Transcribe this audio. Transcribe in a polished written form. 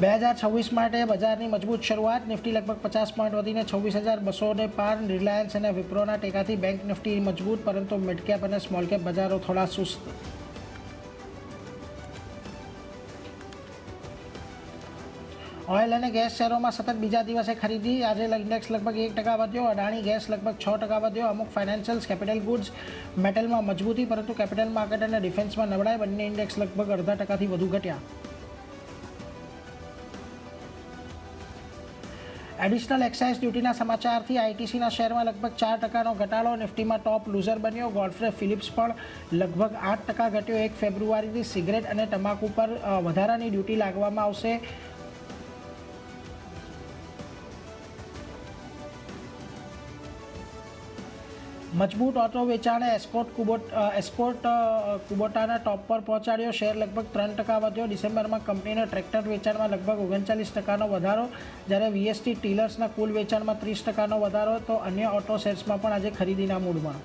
2026 માટે બજારની મજબૂત શરૂઆત. નિફ્ટી લગભગ 50 પોઈન્ટ વધીને 26,200 પાર. રિલાયન્સ અને વિપ્રોના ટેકાથી બેંક નિફ્ટી મજબૂત, પરંતુ મિડ કેપ અને સ્મોલ કેપ બજારો થોડા સુસ્ત. ઓઇલ અને ગેસ શેરોમાં સતત બીજા દિવસે ખરીદી. આજે ઇન્ડેક્સ લગભગ 1% વધ્યો. અદાણી ગેસ લગભગ 6% વધ્યો. અમુક ફાઇનાન્શિયલ્સ, કેપિટલ ગુડ્સ, મેટલમાં મજબૂતી, પરંતુ કેપિટલ માર્કેટ અને ડિફેન્સમાં નબળાઈ. બંને ઇન્ડેક્સ લગભગ 0.5% વધુ ઘટ્યા. એડિશનલ એક્સાઇઝ ડ્યુટીના સમાચારથી આઈટીસીના શેરમાં લગભગ 4%નો ઘટાડો. નિફ્ટીમાં ટોપ લૂઝર બન્યો. ગોડફ્રે ફિલિપ્સ પણ લગભગ 8% ઘટ્યો. 1 ફેબ્રુઆરીથી સિગરેટ અને તમાકુ પર વધારાની ડ્યુટી લાગવામાં આવશે. મજબૂત ઓટો વેચાણે એસ્કોર્ટ કુબોટાના ટોપ પર પહોંચાડ્યો. શેર લગભગ 3% વધ્યો. ડિસેમ્બરમાં કંપનીના ટ્રેક્ટર વેચાણમાં લગભગ 39%નો વધારો, જ્યારે વીએસટી ટીલર્સના કુલ વેચાણમાં 30%નો વધારો. તો અન્ય ઓટો શેર્સમાં પણ આજે ખરીદીના મૂડમાં.